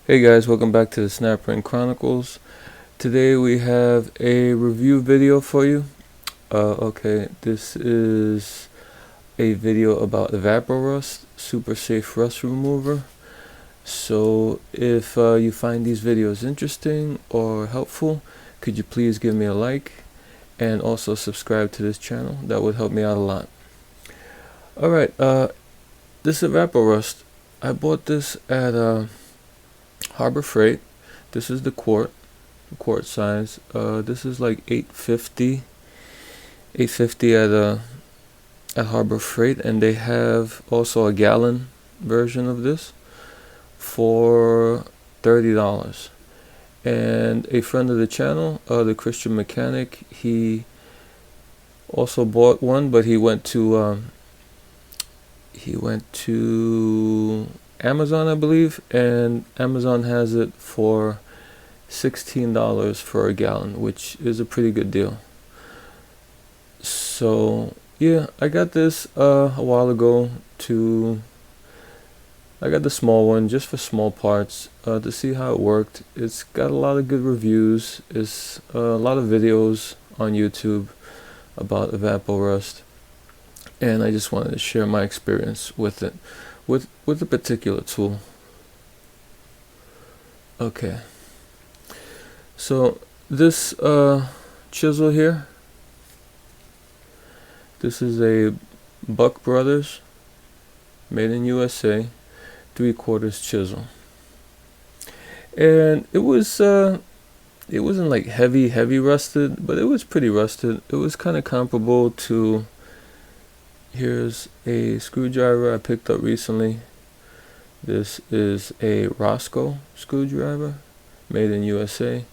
Hey guys, welcome back to the Snapprint Chronicles. Today we have a review video for you. This is a video about Evapo-Rust, super safe rust remover. So if you find these videos interesting or helpful, could you please give me a like and also subscribe to this channel? That would help me out a lot. Alright, this Evapo-Rust, I bought this at Harbor Freight. This is the quart size. This is like 850 at Harbor Freight, and they have also a gallon version of this for $30. And a friend of the channel, the Christian Mechanic, he also bought one, but he went to Amazon, I believe, and Amazon has it for $16 for a gallon, which is a pretty good deal. So yeah, I got this a while ago. I got the small one just for small parts to see how it worked. It's got a lot of good reviews. It's a lot of videos on YouTube about Evapo-Rust, and I just wanted to share my experience with it, with a particular tool. Okay, so this chisel here, this is a Buck Brothers, made in USA, 3/4 chisel, and it wasn't like heavy rusted, but it was pretty rusted. It was kind of comparable to, here's a screwdriver I picked up recently. This is a Roscoe screwdriver, made in USA,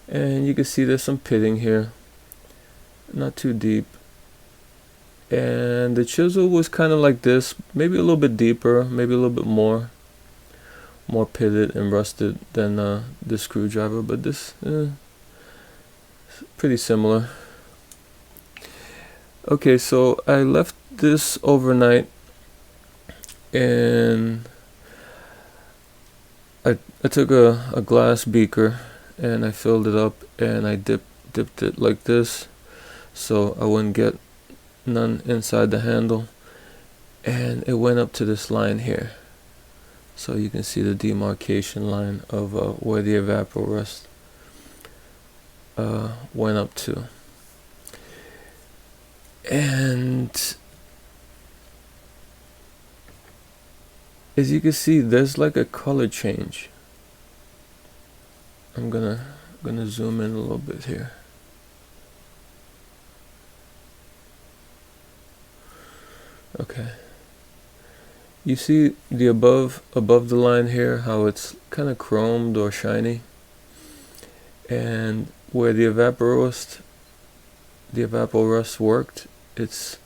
and you can see there's some pitting here, not too deep. And the chisel was kind of like this, maybe a little bit deeper, maybe a little bit more pitted and rusted than the screwdriver, but this pretty similar. Okay, so I left this overnight, and I took a glass beaker and I filled it up, and I dipped it like this so I wouldn't get none inside the handle, and it went up to this line here, so you can see the demarcation line of where the Evapo-Rust went up to. And as you can see, there's like a color change. I'm gonna zoom in a little bit here. Okay, you see the above the line here, how it's kind of chromed or shiny, and where the Evapo-Rust worked, it's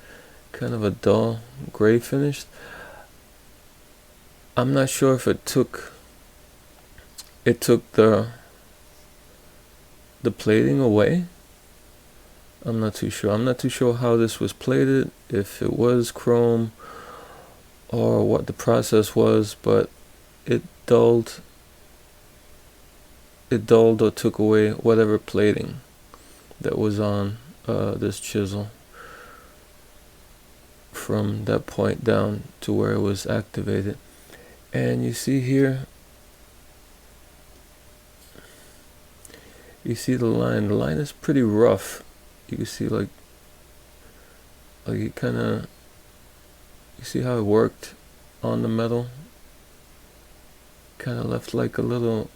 kind of a dull gray finish. I'm not sure if it took the plating away. I'm not too sure. I'm not too sure how this was plated, if it was chrome or what the process was, but it dulled or took away whatever plating that was on this chisel from that point down to where it was activated. And you see here, you see the line is pretty rough. You can see like it kind of, you see how it worked on the metal, kind of left like a little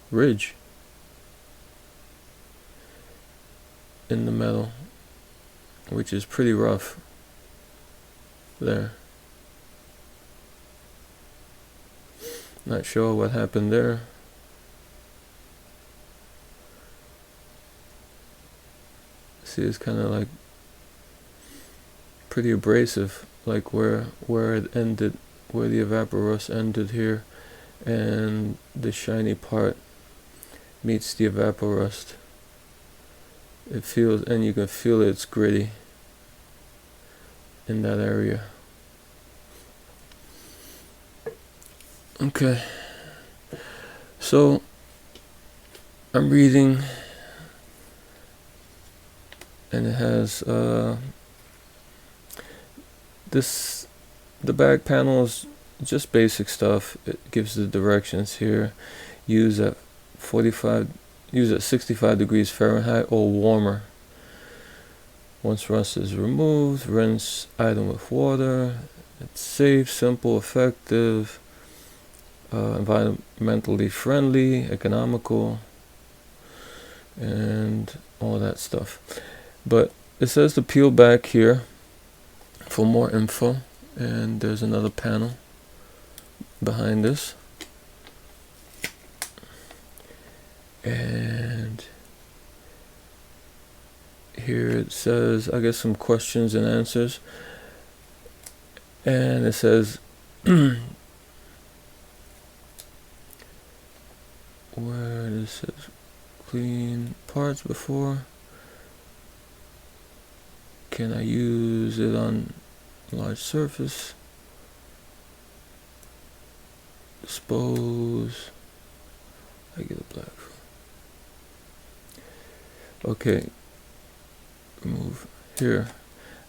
ridge in the metal, which is pretty rough there. Not sure what happened there. See, it's kind of like pretty abrasive, like where it ended, where the Evapo-Rust ended here, and the shiny part meets the Evapo-Rust. It feels, and you can feel it's gritty in that area. Okay, So I'm reading, and it has the back panel is just basic stuff. It gives the directions here. Use at 65 degrees Fahrenheit or warmer. Once rust is removed, rinse item with water. It's safe, simple, effective, environmentally friendly, economical, and all that stuff. But it says to peel back here for more info, and there's another panel behind this. And here it says, I guess, some questions and answers. And it says, where it says clean parts before. Can I use it on large surface? Dispose. I get a black. Okay. Remove here.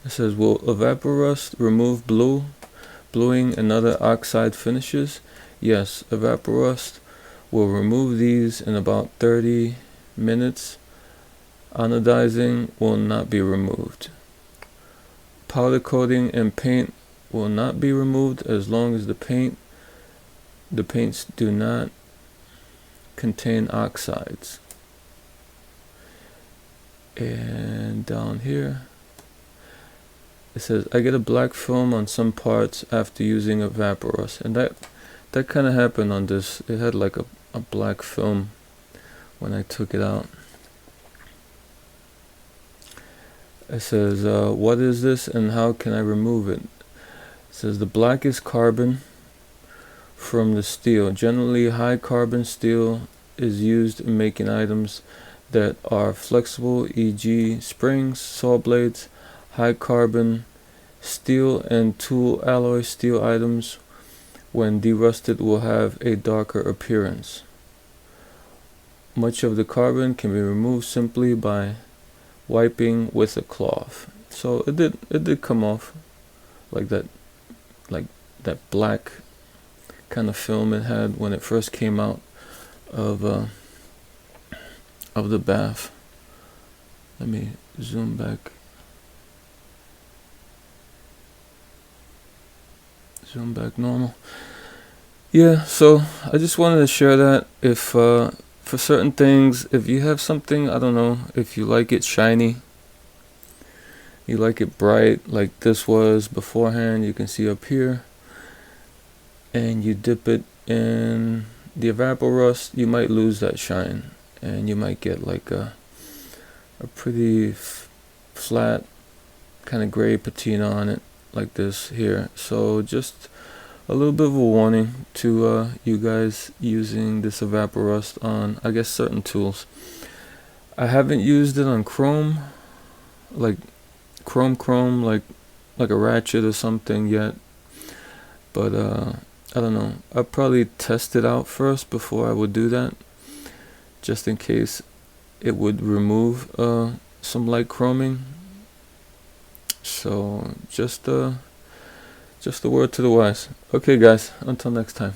It says, will Evapo-Rust remove bluing and other oxide finishes? Yes, Evapo-Rust will remove these in about 30 minutes. Anodizing will not be removed. Powder coating and paint will not be removed as long as the paints do not contain oxides. And down here it says, I get a black film on some parts after using Evapo-Rust, and that kind of happened on this. It had like a black film when I took it out. It says, what is this and how can I remove it? It says the black is carbon from the steel. Generally, high carbon steel is used in making items that are flexible, e.g. springs, saw blades. High carbon steel and tool alloy steel items, when derusted, will have a darker appearance. Much of the carbon can be removed simply by wiping with a cloth. So it did come off like that black kind of film it had when it first came out of the bath. Let me zoom back. Zoom back normal. Yeah, so I just wanted to share that. If for certain things, if you have something, I don't know, if you like it shiny, you like it bright like this was beforehand, you can see up here, and you dip it in the Evapo-Rust, you might lose that shine, and you might get like a pretty flat kind of gray patina on it like this here. So just a little bit of a warning to you guys using this Evapo-Rust on, I guess, certain tools. I haven't used it on chrome, like chrome, like a ratchet or something yet, but I don't know. I'll probably test it out first before I would do that, just in case it would remove some light chroming. So just a word to the wise. Okay guys, until next time.